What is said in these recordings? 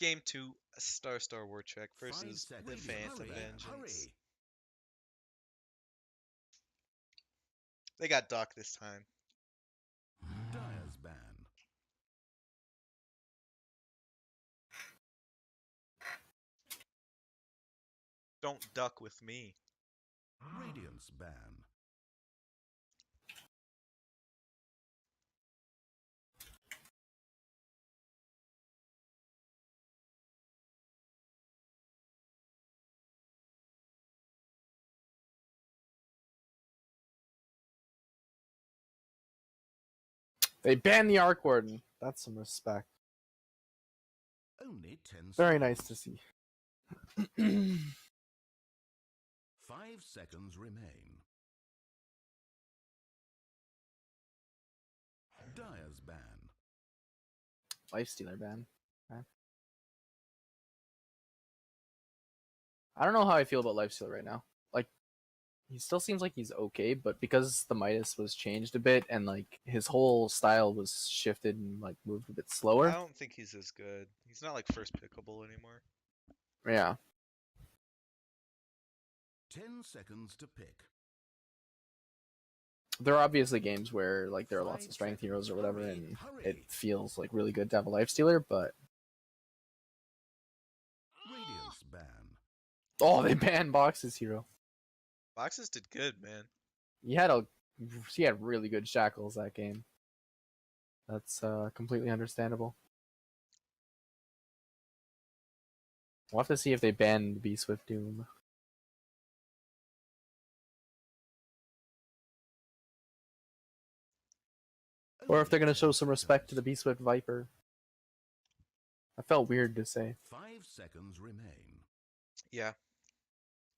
Game 2, Star War Trek 5 versus the seconds. Phantom Hurry, Vengeance. hurry. They got Duck this time. Dyer's ban. Don't duck with me. Radiance ban. They banned the Arc Warden. That's some respect. Only 10 Very seconds. nice to see. 5 seconds remain. Dyer's ban. Lifestealer ban. Okay. I don't know how I feel about Lifestealer right now. Like, he still seems like he's okay, but because the Midas was changed a bit and like his whole style was shifted and like moved a bit I slower. don't think he's as good. He's not like first pickable anymore. Yeah. 10 seconds to pick. There are obviously games where like there are lots 5 of strength heroes or seconds. whatever, Hurry, and hurry. it feels like really good to have a Lifestealer, but Radiance ban. oh, they banned Box's hero. Boxes did good, man. He had really good shackles that game. That's completely understandable. We'll have to see if they ban Be Swift Doom. Or if they're gonna show some respect to the Be Swift Viper. I felt weird to say. 5 seconds remain. Yeah.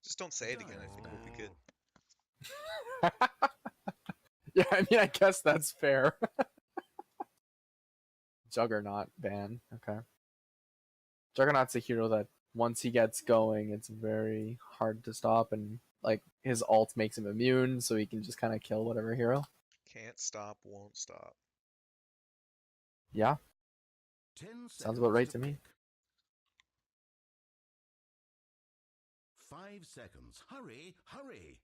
Just don't say it again. I think we'll be good. Yeah, I mean, I guess that's fair. Juggernaut ban. Okay. Juggernaut's a hero that once he gets going, it's very hard to stop, and like his ult makes him immune, so he can just kind of kill whatever hero. Can't stop, won't stop. Yeah, 10 sounds about right to seconds me. pick. 5 seconds. Hurry, hurry.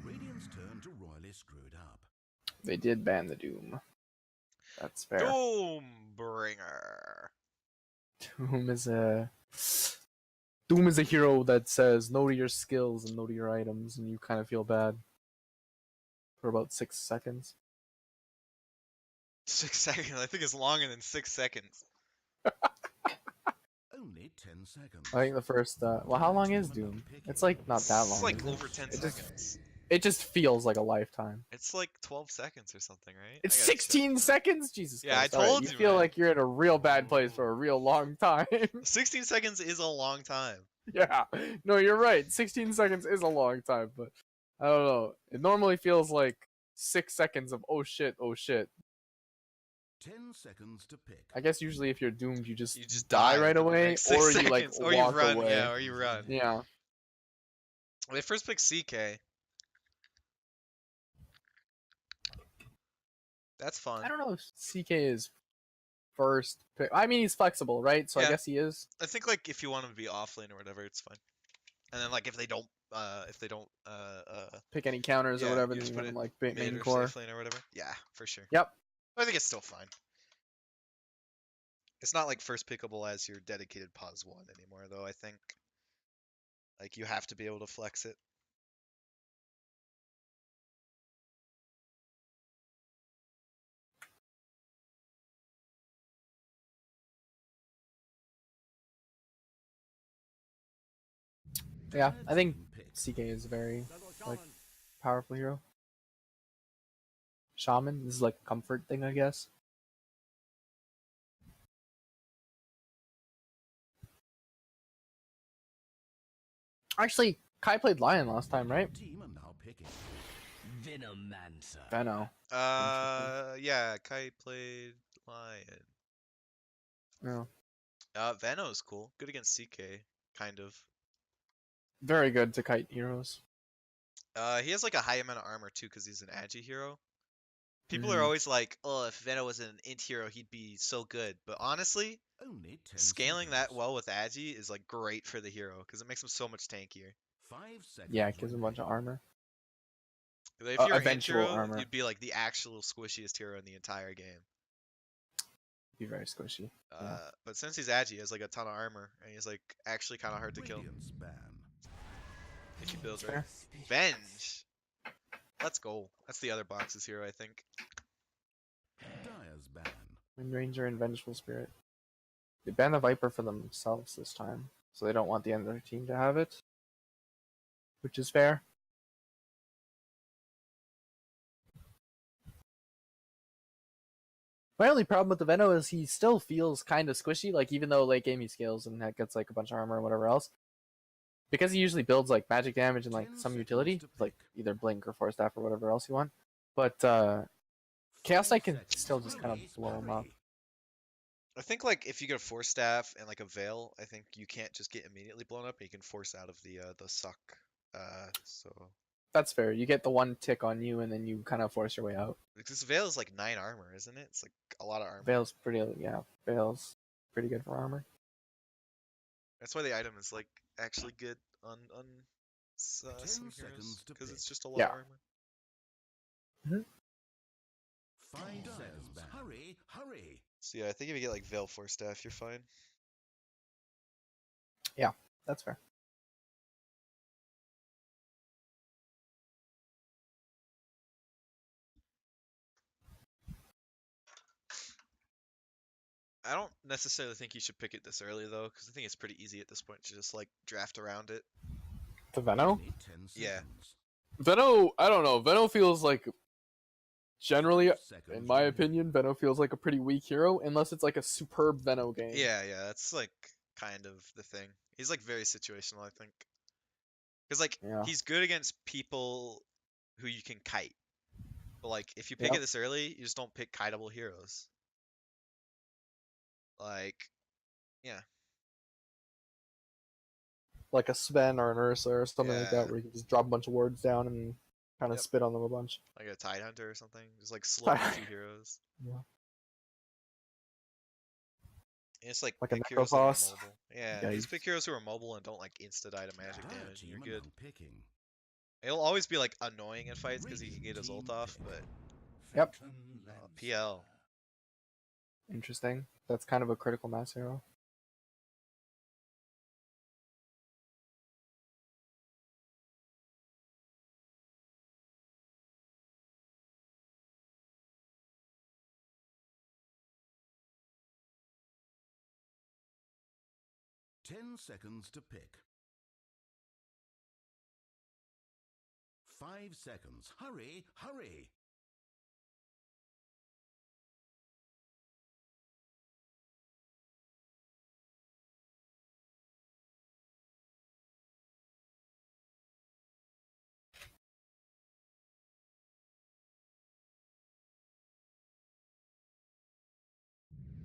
Radiant's turn to royally screwed up. They did ban the Doom. That's fair. Doombringer. Doom is a hero that says no to your skills and no to your items, and you kind of feel bad for about 6 seconds. 6 seconds. I think it's longer than 6 seconds. Only 10 seconds. I think the first. Well, how long is Doom? It's like not that long. It's like is it? over 10 seconds. It just feels like a lifetime. It's like 12 seconds or something, right? It's I gotta check. 16 seconds? Jesus Yeah, Christ. I All right, told you you, feel man. like you're in a real bad place for a real long time. 16 seconds is a long time. Yeah. No, you're right. 16 seconds is a long time, but I don't know. It normally feels like 6 seconds of oh shit, oh shit. 10 seconds to pick. I guess usually if you're doomed, you just die right within the away, next 6 or you like seconds. Or you walk run, away. yeah, or you run. Yeah. They first picked CK. That's fun. I don't know if CK is first pick. I mean, he's flexible, right? So Yeah. I guess he is. I think like if you want him to be offlane or whatever, it's fine. And then like if they don't Pick any counters or yeah, whatever, you then just you put have him it like mid main or core. safe lane or whatever. Yeah, for sure. Yep. I think it's still fine. It's not like first pickable as your dedicated pause one anymore, though. I think like you have to be able to flex it. Yeah, I think CK is a very like powerful hero. Shaman, this is like a comfort thing, I guess. Actually, Kai played Lion last time, right? Team are now picking. Venomancer. Veno. Yeah, Kai played Lion. Yeah. Veno's cool. Good against CK, kind of. Very good to kite heroes. He has like a high amount of armor too, because he's an agi hero. People are Mhm. always like, "Oh, if Venom was an int hero, he'd be so good." But honestly, Only 10 scaling that seconds. well with agi is like great for the hero because it makes him so much tankier. 5 seconds. Yeah, it gives him a bunch of armor. If you're a int Eventual hero, armor. you'd be like the actual squishiest hero in the entire game. Be very squishy. Yeah. But since he's agi, he has like a ton of armor, and he's like actually kind of hard to kill Radiance ban. if he builds That's right. fair. Venge. Let's go. That's the other box's hero, I think. Dyer's ban. Wind Ranger and Vengeful Spirit. They banned the Viper for themselves this time, so they don't want the other team to have it, which is fair. My only problem with the Veno is he still feels kind of squishy, like even though late game he scales and gets like a bunch of armor and whatever else. Because he usually builds like magic damage and like 10 some seconds utility, to like pick. either Blink or Force Staff or whatever else you want. But Chaos 5 Knight can seconds. still just kind of Hurry, blow him up. hurry. I think like if you get a force staff and like a veil, I think you can't just get immediately blown up. And you can force out of the suck. So That's fair. You get the one tick on you and then you kind of force your way out. because this veil is like 9 armor, isn't it? It's like a lot of armor. Veil's pretty, yeah, Veil's pretty good for armor. That's why the item is like actually good on 10 some heroes seconds to because it's pick. just a lot Yeah. of armor. 5 seconds. Hurry, hurry. So yeah, I think if you get like veil force staff, you're fine. That's fair. I don't necessarily think you should pick it this early though, because I think it's pretty easy at this point to just like draft around it. The Veno? Only 10 Yeah. seconds. Veno, I don't know. Veno feels like, generally, 5 seconds in my remaining. opinion, Veno feels like a pretty weak hero, unless it's like a superb Veno game. Yeah, that's like kind of the thing. He's like very situational, I think. Because like Yeah. he's good against people who you can kite. But like if you pick Yep. it this early, you just don't pick kiteable heroes. Like, yeah. Like a Sven or an Ursa or something like Yeah. that, where you can just drop a bunch of wards down and kind of Yep. spit on them a bunch. Like a Tide Hunter or something. Just like slow two heroes. Yeah. And it's like Like a pick heroes that are Necrophos. mobile. Yeah, Yeah, just pick heroes who are mobile and don't like insta die to magic Dire damage, and you're team good. among picking. It'll always be like annoying in fights because he can get his Radiant ult team off, pick. but Yep. PL. Interesting. That's kind of a critical mass hero. Ten seconds to pick. 5 seconds. Hurry, hurry.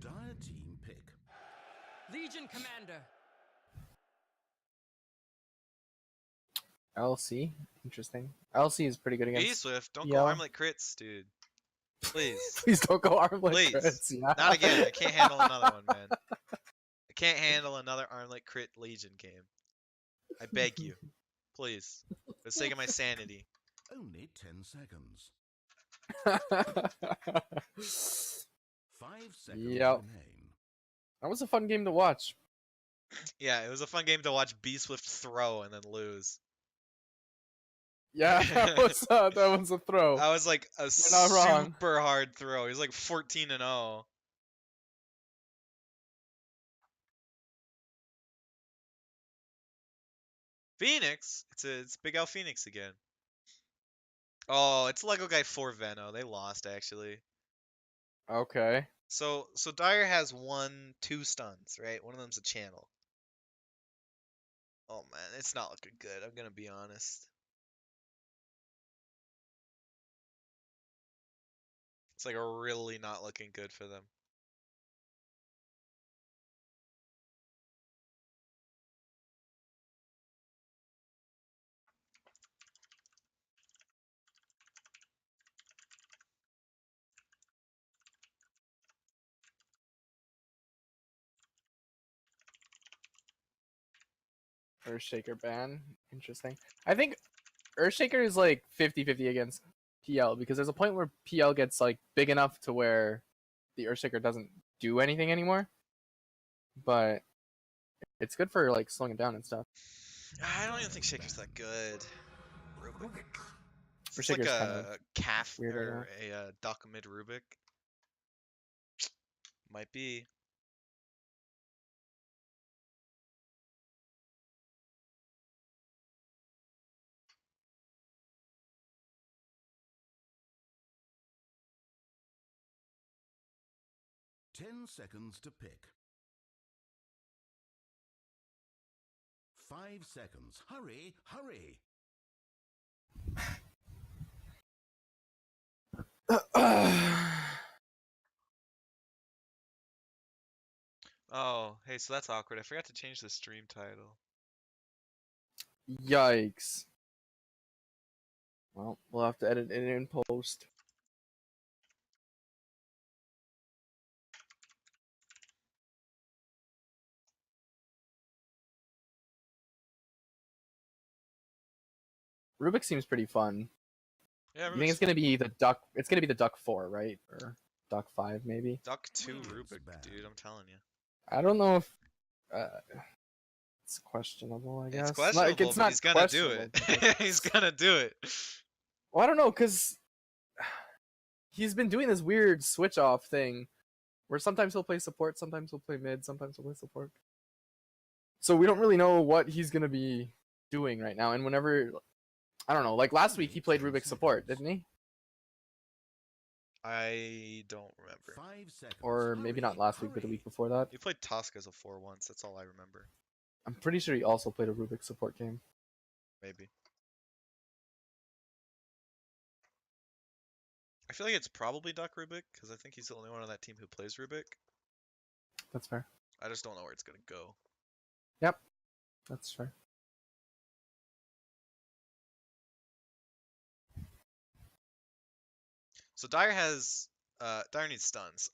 Dire team pick. Legion Commander. LC, interesting. LC is pretty good Be against. Swift, don't go Yeah. armlet crits, dude. Please. Please don't go armlet Please. crits. Yeah. Not again. I can't handle another one, man. I can't handle another armlet crit Legion game. I beg you. Please. For the sake of my sanity. Only 10 seconds. 5 seconds Yep. remain. That was a fun game to watch. Yeah, it was a fun game to watch B Swift throw and then lose. Yeah, that was a throw. That was like a You're not wrong. super hard throw. He was like 14 and 0. Phoenix? It's Big Al Phoenix again. Oh, it's Lego Guy 4 Veno. They lost actually. Okay. So Dyer has 2 stuns, right? One of them's a channel. Oh man, it's not looking good. I'm gonna be honest. It's like really not looking good for them. Earthshaker ban. Interesting. I think Earthshaker is like 50-50 against PL because there's a point where PL gets like big enough to where the Earthshaker doesn't do anything anymore. But it's good for like slowing it down and stuff. I don't even think Shaker's that good. Rubik. It's like Earthshaker's kind of a Caff weird right or a Duck mid Rubik. Might be. Ten seconds to pick. 5 seconds. Hurry, hurry. Oh, hey, so that's awkward. I forgot to change the stream title. Yikes. Well, we'll have to edit it in post. Rubik seems pretty fun. Yeah, You think it's Rubik's gonna be the duck? It's gonna be the duck 4, right? Or duck 5, maybe. Duck 2 Williams Rubik, bad. dude. I'm telling you. I don't know if it's questionable. I guess It's questionable, it's but not he's gonna do questionable, it. but- He's gonna do it. Well, I don't know, cause he's been doing this weird switch off thing, where sometimes he'll play support, sometimes he'll play mid, sometimes he'll play support. So we don't really know what he's gonna be doing right now. And whenever, I don't know, like last week he played Rubik support, didn't he? I don't remember. 5 seconds. Or maybe not Hurry, last week, but the hurry. week before that. He played Tusk as a 4 once. That's all I remember. I'm pretty sure he also played a Rubik support game. Maybe. I feel like it's probably Duck Rubik because I think he's the only one on that team who plays Rubik. That's fair. I just don't know where it's gonna go. Yep, that's fair. So Dyer has Dyer needs stuns.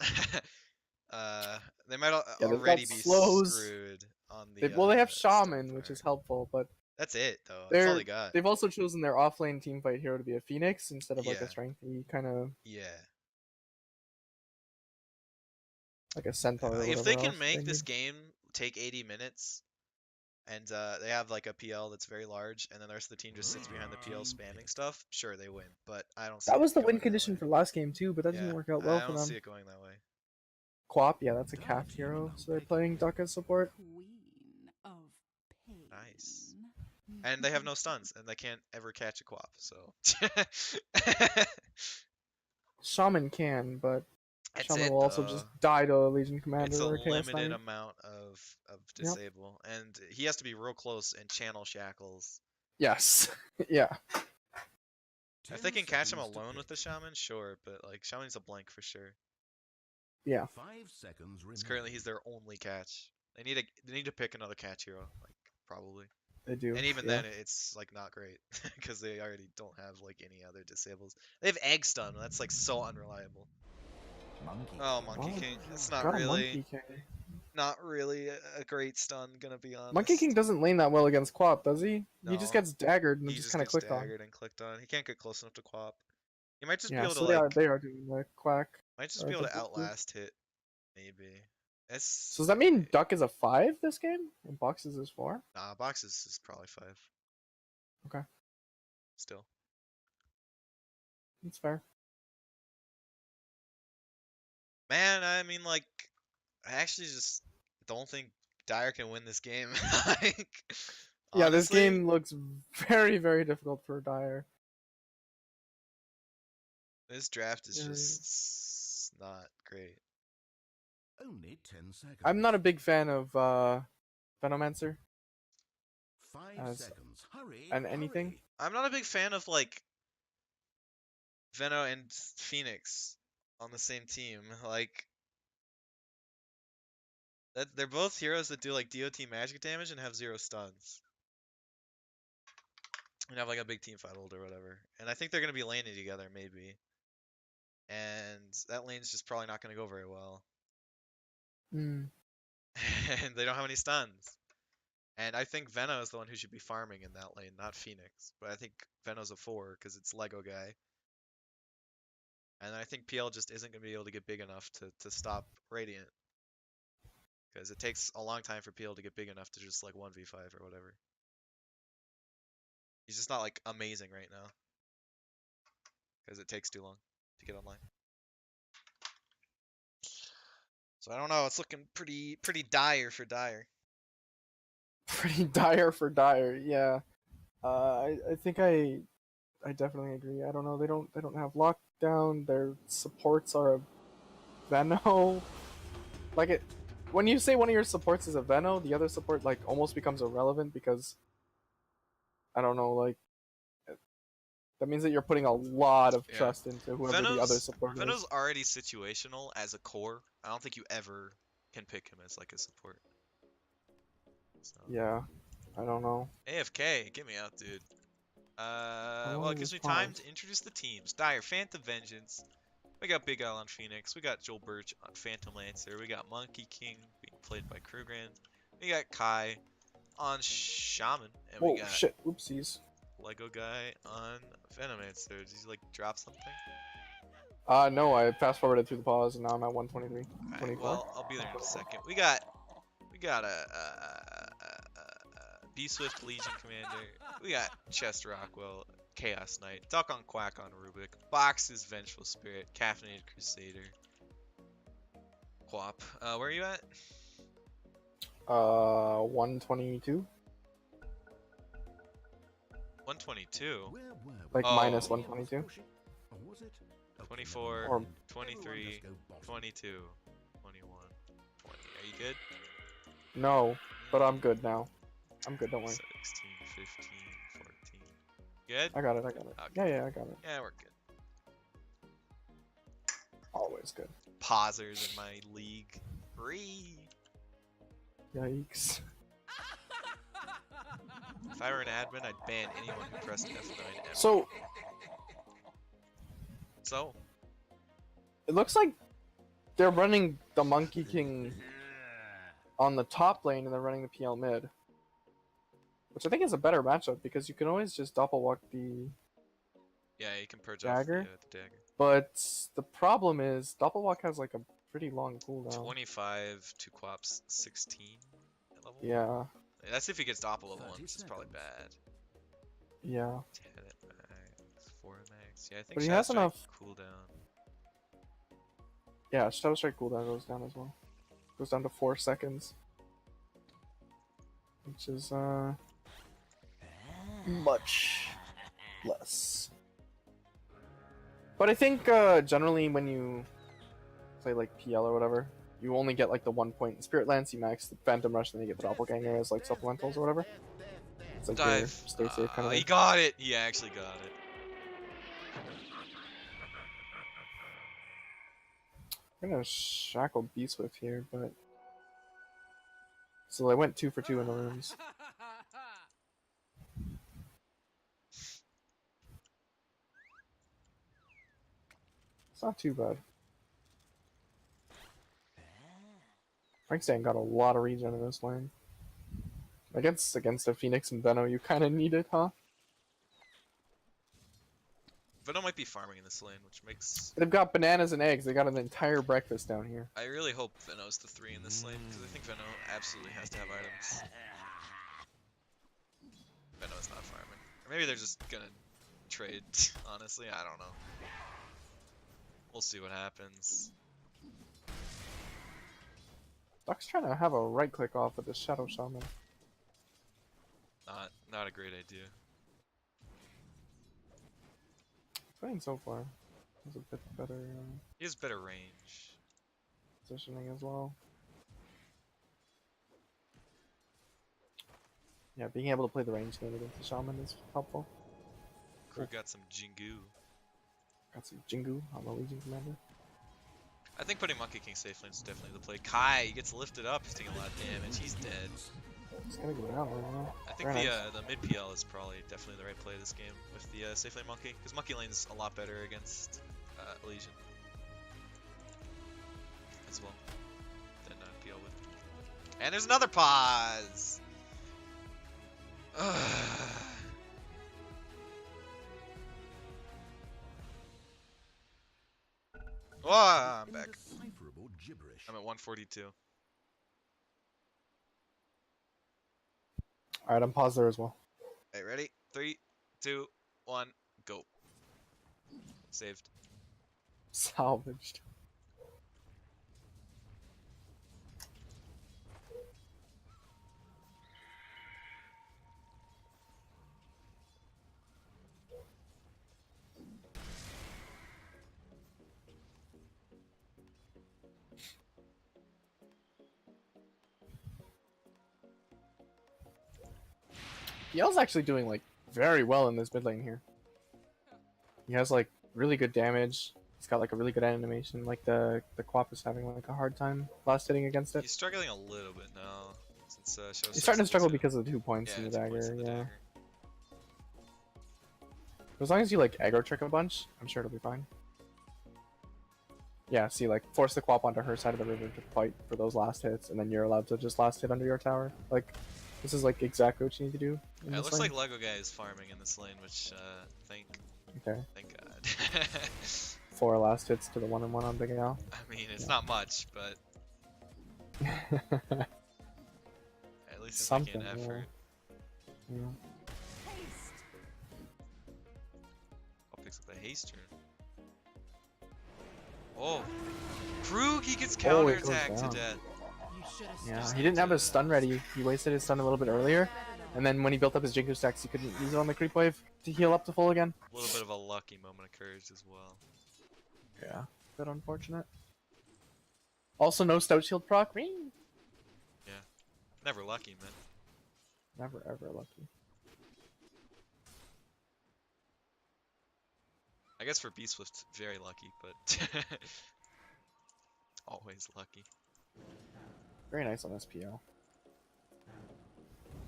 They might Yeah, they've got already be slows. screwed on the. They have stun Shaman, which part. is helpful, but That's it though. That's all they're they got. they've also chosen their offlane teamfight hero to be a Phoenix instead of like Yeah. a strengthy kind of Yeah. like a Centaur. Or If whatever they can else make this need. game take 80 minutes, and they have like a PL that's very large, and then the rest of the team just sits behind the PL spamming stuff, sure they win. But I don't see That it was the going win that condition way. for last game too, but that Yeah, didn't work out well I for don't them. see it going that way. Quap, yeah, that's a Caff hero, so they're playing Duck as support. Queen of pain. Nice. And they have no stuns, and they can't ever catch a Quap, so. Shaman can, but That's Shaman it, will also though. just die to a Legion Commander It's a or a Chaos limited Knight. amount of Yep. disable, and he has to be real close and channel shackles. Yes, yeah. If they 10 can catch him seconds to alone with the pick. shaman, sure, but like Shaman's a blank for sure. Yeah. 5 seconds Because remaining. currently he's their only catch. They need to pick another catch hero, like probably. They do. And even yeah. then, it's like not great because they already don't have like any other disables. They have egg stun. That's like so unreliable. Monkey Oh, King. Monkey Oh, King. It's got not a really, Monkey King. not really a great stun. Gonna be honest. Monkey King doesn't lane that well against Quap, does he? He just No. gets daggered and He just just kind of gets clicked on. daggered and clicked on. He can't get close enough to Quap. He might just be Yeah, able to so like. they are doing the quack. Might just or be able to the- outlast hit. Maybe. So does that mean Duck is a 5 this game? And Boxes is 4? Nah, boxes is probably 5. Okay. Still. That's fair. Man, I mean, like, I actually just don't think Dyer can win this game. Like, Yeah, this honestly, game looks very, very difficult for Dyer. this draft is Yeah. just not great. Only 10 seconds. I'm not a big fan of Venomancer 5 as- seconds. Hurry. and anything. hurry. I'm not a big fan of, like, Veno and Phoenix on the same team. Like, they're both heroes that do, like, DOT magic damage and have 0 stuns. And have, like, a big team fight hold or whatever. And I think they're going to be laning together, maybe. And that lane's just probably not going to go very well. Mm. And they don't have any stuns. And I think Veno is the one who should be farming in that lane, not Phoenix. But I think Veno's a 4 because it's Lego guy. And I think PL just isn't going to be able to get big enough to stop Radiant. Because it takes a long time for PL to get big enough to just like 1v5 or whatever. He's just not like amazing right now. Because it takes too long to get online. So I don't know, it's looking pretty dire for Dire. Pretty dire for dire, yeah. I think I definitely agree. I don't know. They don't have lockdown. Their supports are a Veno. Like it, when you say one of your supports is a Veno, the other support like almost becomes irrelevant because I don't know. Like that means that you're putting a lot of Yeah. trust into whoever the other support Veno's is. already situational as a core. I don't think you ever can pick him as like a support. So. Yeah, I don't know. AFK, get me out, dude. Well, long it gives is me time pause? to introduce the teams. Dire, Phantom Vengeance. We got Big L on Phoenix. We got Joel Birch on Phantom Lancer. We got Monkey King being played by Krugrand. We got Kai on Shaman. And we Oh got shit! Oopsies. Lego Guy on Venomancer. Did you like drop something? No, I fast forwarded through the pause and now I'm at 123. Alright, 24. well, I'll be there in a second. We got a B-Swift Legion Commander. We got Chest Rockwell, Chaos Knight, Duck on Quack on Rubik, Box's Vengeful Spirit, Caffeinated Crusader, Quap. Where are you at? 122. 122. Where were we? Like Oh. minus 122. Or was it? Okay, 24, never Or- mind. 23, Let's go bottom. 22, 21, 20. Are you good? No, but I'm good now. I'm good. Don't worry. 16, 15, 14. Good? I got it. Okay. Yeah, I got it. Yeah, we're good. Always good. Pausers in my league. Ree. Yikes. If I were an admin, I'd ban anyone who pressed F9 ever. So it looks like they're running the Monkey King on the top lane and they're running the PL mid, which I think is a better matchup because you can always just double walk the. Yeah, you can purge Dagger? off the dagger. But the problem is double walk has like a pretty long cooldown. 25 to Quap's 16 at level. Yeah, That's if he gets doppel level 1, 30 which is probably seconds. bad. yeah. 10 at max, 4 at max. Yeah, I think But he Shadow has Strike enough- cooldown. Yeah, Shadow Strike cooldown goes down as well. Goes down to 4 seconds. Which is much less. But I think generally when you play like PL or whatever, you only get like the 1 point Spirit Lance, you max the Phantom Rush, then you get the Doppelganger as like supplementals or whatever. It's like your Dive. stay safe kind of He thing. got it. He actually got it. I'm gonna shackle B-Swift here, but so I went 2 for 2 in the rooms. It's not too bad. Frankenstein got a lot of regen in this lane. Against a Phoenix and Veno, you kind of need it, huh? Venom might be farming in this lane, which makes... They've got bananas and eggs. They got an entire breakfast down here. I really hope Veno's the 3 in this lane, because I think Veno absolutely has to have items. Veno's not farming. Or maybe they're just gonna trade, honestly, I don't know. We'll see what happens. Duck's trying to have a right click off with the Shadow Shaman. Not a great idea. Playing so far. Has a bit better He has better range. positioning as well. Yeah, being able to play the range game against the Shaman is helpful. Crew got some Jingu. Got some Jingu on the Legion Commander. I think putting Monkey King safe lane is definitely the play. Kai gets lifted up, he's taking a lot of damage, he's dead. It's gonna go down right now. I think Very the mid PL is probably definitely the right play this game with the safe lane Monkey, because Monkey lane's a lot better against Legion as well than PL would. And there's another pause! I'm back. Indecipherable gibberish. I'm at 142. Alright, I'm paused there as well. Hey, ready? 3, 2, 1, go. Saved. Salvaged. Yell's actually doing like very well in this mid lane here. He has like really good damage. He's got like a really good animation. Like the Quap is having like a hard time last hitting against it. He's struggling a little bit now since Show He's starting to 6 struggle lose him. because of the 2 points Yeah, in the 2 points dagger. in the Yeah. dagger. As long as you like aggro trick a bunch, I'm sure it'll be fine. Yeah, see, like force the Quap onto her side of the river to fight for those last hits, and then you're allowed to just last hit under your tower. Like, this is like exactly what you need to do. In Yeah, it this looks lane. like Lego guy is farming in this lane, which Okay, thank God. 4 last hits to the 1-on-1 on Big Al. I mean, it's not much, but at least it's making an effort. Yeah. Haste. Oh, picks up the haste turn. Oh, Krug, he gets Oh, it goes counterattacked to down. death. You should have Yeah, stopped. he didn't have his stun ready. He wasted his stun a little bit earlier, and then when he built up his Jinku stacks, he couldn't use it on the creep wave to heal up to full again. A little bit of a lucky moment occurs as well. Yeah, bit unfortunate. Also, no stout shield proc. Ring. Never lucky, man. Never ever lucky. I guess for Beast Swift, very lucky, but always lucky. Very nice on SPL.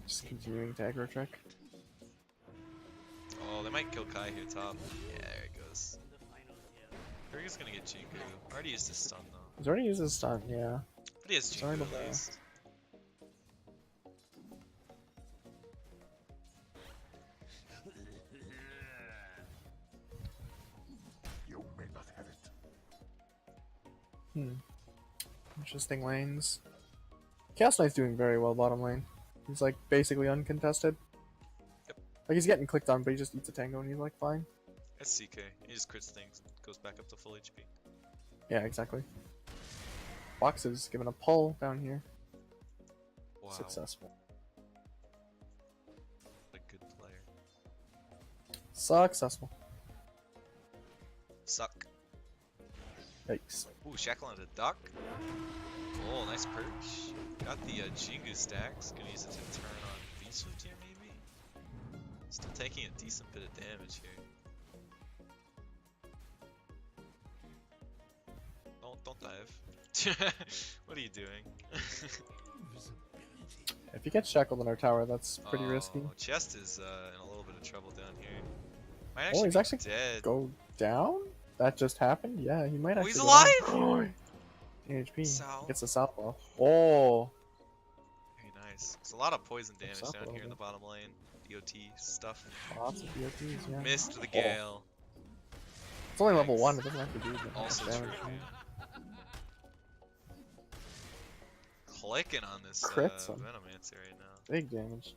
Just continuing to aggro trick. Oh, they might kill Kai here top. Yeah, there it goes. Krug is gonna get Jingu. Already used his stun though. He's already used his stun, yeah. But he has Sorry Jingu about at that. least. You may not have it. Interesting lanes. Chaos Knight's doing very well bottom lane. He's like basically uncontested. Yep. Like he's getting clicked on, but he just eats a tango and he's like fine. That's CK. He just crits things and goes back up to full HP. Yeah, exactly. Box is given a pull down here. Wow. Successful. What a good player. Successful. Suck. Yikes. Ooh, Shackle on a duck. Oh, nice perch. Got the Jingu stacks. Gonna use it to turn on Beast Swift here, maybe? Still taking a decent bit of damage here. Don't dive. What are you doing? If you get shackled in our tower, that's pretty risky. Chest is in a little bit of trouble down here. Might Oh, he's be actually dead. Go down? That just happened? Yeah, he might Oh, actually. he's go alive! down. HP. Sal. Gets a southpaw. Oh! Very nice. There's a lot of poison damage up a down little here in bit. the bottom lane. DOT stuff. Lots of DOTs, yeah. Missed the Gale. It's only level Thanks. 1, it doesn't have to do that much Also true. damage. Clicking on this Crits him. Venomancer right now. Big damage.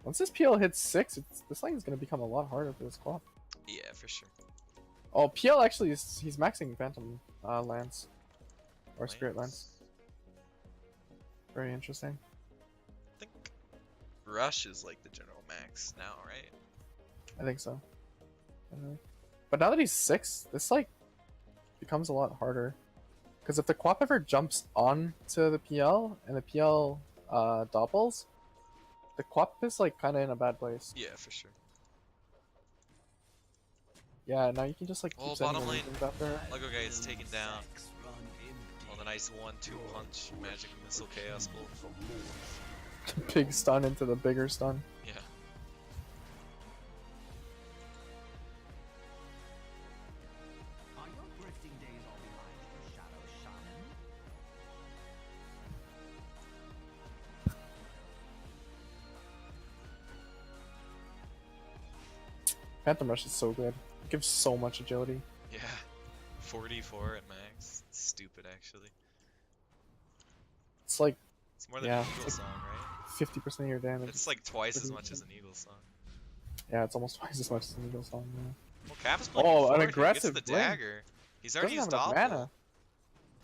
Once this PL hits 6, this lane is going to become a lot harder for this Quap. Yeah, for sure. Oh, PL actually is he's maxing Phantom Lance. Or Spirit Lance. Very interesting. I think Rush is like the general max now, right? I think so. But now that he's 6, this like becomes a lot harder. Because if the Quap ever jumps on to the PL and the PL doppels, the Quap is like kind of in a bad place. Yeah, for sure. Yeah, now you can just like keep Oh, sending bottom the lane. legions after. Lego guy is taken down. Oh, the nice 1-2 punch. Magic Missile Chaos Bolt. Big stun into the bigger stun. Yeah. Are your grifting days all behind you, Phantom Rush is so good. It gives so much agility. Yeah. 44 at max. It's stupid, actually. It's like It's more than Yeah, an it's Eagle like- song, right? 50% of your damage. It's like twice as pretty much as good. an Eagle song. Yeah, it's almost twice as much as an Eagle song. Yeah. Well, Caff is playing Oh, an forward. He aggressive gets the blink. dagger. He's already Doesn't used have enough Doppel. mana.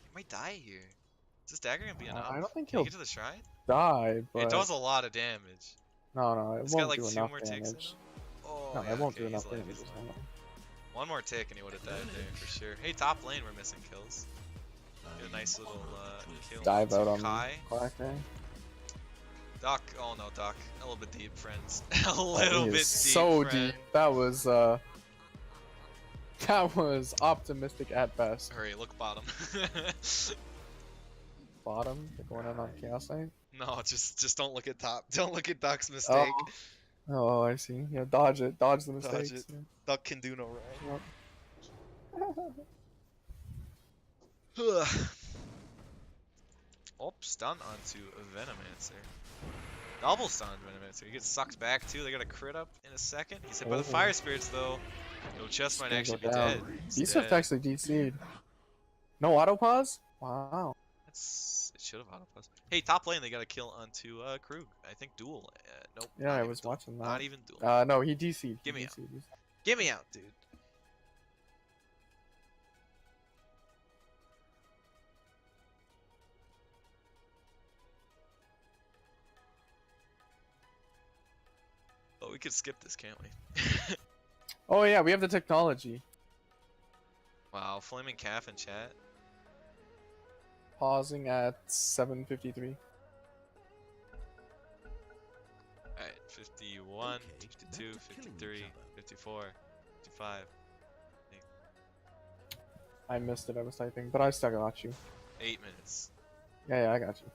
He might die here. Is this dagger gonna be enough? I don't think Can he he'll get to the shrine? die, but It does a lot of damage. no, it It's won't got like do 2 enough more ticks in damage. him. Oh, No, yeah, it won't okay, do enough he's alive, damage. he's alive. One more tick and he would have died there for sure. Hey, top lane, we're missing kills. Get a nice little kill. Dive out on Kai. Black Day. Doc, oh no, Doc. A little bit deep, friends. A little bit deep, So friend. deep. That was optimistic at best. Hurry, look bottom. Bottom, they're going in on Chaos Knight. No, just don't look at top. Don't look at Doc's mistake. Oh, I see. Yeah, dodge it. Dodge the Dodge mistakes. it. Yeah. Doc can do no wrong. Yep. Oh, stun onto a Venomancer. Double stun Venomancer. He gets sucked back too. They got a crit up in a second. He's hit by the Oh. fire spirits though. Yo, chest might Gonna actually go be down. dead. He's D-Swift dead. actually DC'd. No auto pause? Wow. It should have auto plus. Hey, top lane, they got a kill onto Krug. I think duel. Nope. Yeah, not I even was duel. watching that. Not even duel. No, he DC'd. He Give me out. DC'd. Get me out, dude. Oh, we could skip this, can't we? Oh yeah, we have the technology. Wow, Flaming Calf in chat. Pausing at 7:53. Alright, 51, Okay, 52, back to killing 53, each other. 54, 55. I missed it. I was typing, but I still got you. 8 minutes. Yeah, I got you.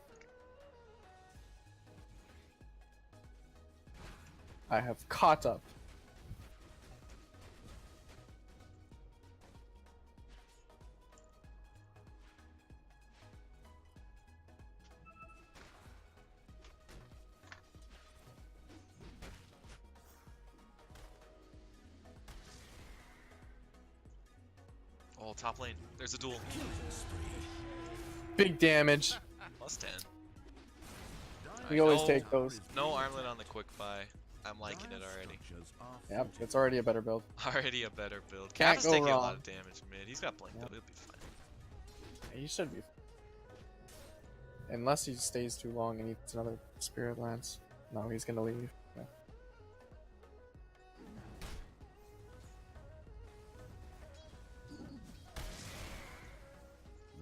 I have caught up. Oh, top lane. There's a duel. Big damage. Plus 10. We always no, take those. No armlet on the quick buy. I'm liking it already. Yep, it's already a better build. Already a better build. Can't Caff is go taking a lot wrong. of damage mid. He's got blink Yep. though. He'll be fine. He should be. Unless he stays too long and eats another Spirit Lance. No, he's gonna leave. Yeah.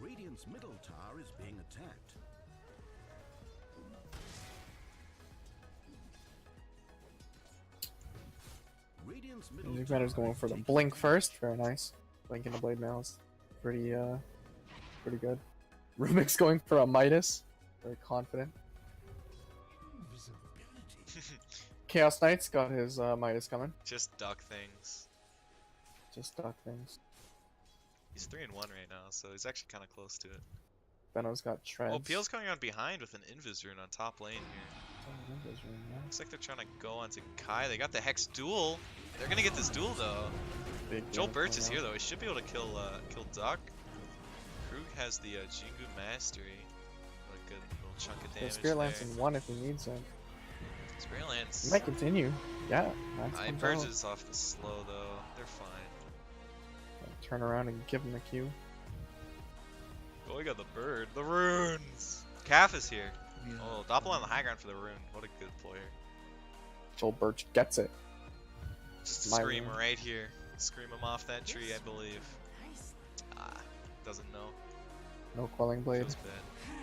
Radiant's middle tower is being attacked. Radiant's middle Music Matter's tower going is for the taking blink damage. first. Very nice. Blink in the blade mail is pretty good. Rubik's going for a Midas. Very confident. Chaos Knight's got his Midas coming. Just duck things. Just duck things. He's 3-1 right now, so he's actually kind of close to it. Benno's got Treads. Oh, Peel's coming on behind with an Invis rune on top lane here. Looks like they're trying to go onto Kai. They got the Hex duel. They're gonna get this duel though. Big Joel damage Birch going is on. here though. He should be able to kill Duck. Krug has the Jingu Mastery. What a good little chunk of There's damage Spirit Lance there. in one if he needs it. Spirit He Lance. might continue. Yeah. Lance I comes Purge out. is off the slow though. They're fine. Turn around and give him a Q. Oh, we got the bird. The runes. Caff is here. Oh, Doppel on the high ground for the rune. What a good player. Joel Birch gets it. Just a My scream rune. right here. Scream him off that tree, I believe. Nice. Ah, doesn't know. No Quelling Blade. Feels bad.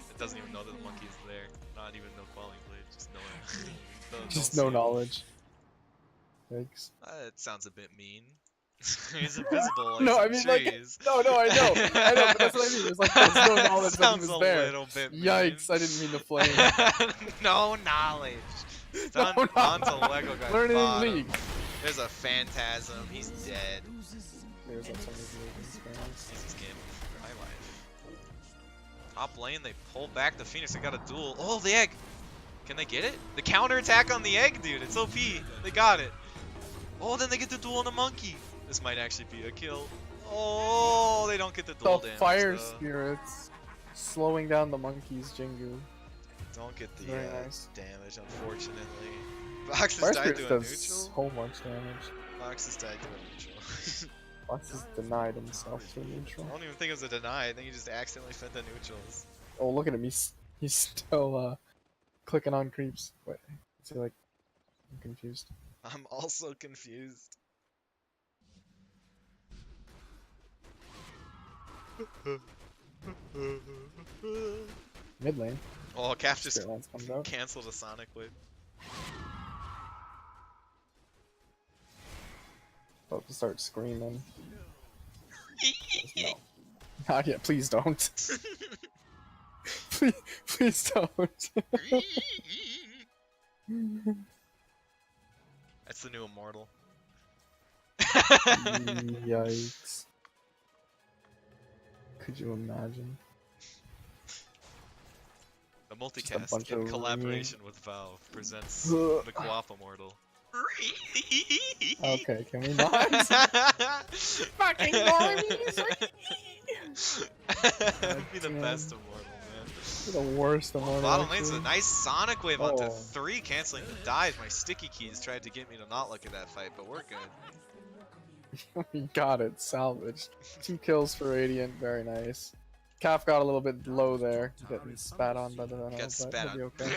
It doesn't even know that the monkey is there. Not even no quelling blade, just knowing. Just no knowledge. Yikes. It sounds a bit mean. He's invisible like No, some I mean, like, trees. no, I know, but that's what I mean. It's like there's no knowledge that he Sounds was a there. little bit mean. Yikes! I didn't mean to flame. No knowledge. No On knowledge. to Lego guy. Learning bottom. League. There's a phantasm. He's dead. There's some of these movies, guys. This is game for my life. Top lane, they pull back the Phoenix. They got a duel. Oh, the egg. Can they get it? The counter attack on the egg, dude. It's OP. They got it. Oh, then they get the duel on a monkey. This might actually be a kill. Oh, they don't get the duel The damage. fire though. spirits slowing down the monkeys, Jingu. Don't get the Very nice. damage, unfortunately. Box Fire has died spirits to a does neutral. so much damage. Box has died to a neutral. Fox has denied himself to a neutral. I don't even think it was a deny. I think he just accidentally fed the neutrals. Oh, look at him. He's still clicking on creeps. Wait, is he like? I'm confused. I'm also confused. Mid lane. Oh, Caff just Spirit Lance comes out. canceled a Sonic Whip. About to start screaming. No. Not yet. Please don't. please don't. That's the new immortal. Yikes. Could you imagine? The bunch multicast of in collaboration with Valve presents Ugh. the co-op immortal. Okay, can we not? Fucking normies! That'd be the damn. best immortal, man. You're the worst immortal. Bottom lane's a actually. nice Sonic Wave onto Oh. 3, canceling the dive. My sticky keys tried to get me to not look at that fight, but we're good. We got it, salvaged. 2 kills for Radiant, very nice. Caff got a little bit low there, getting spat on by the Venom, Got but spat he'll on. be okay.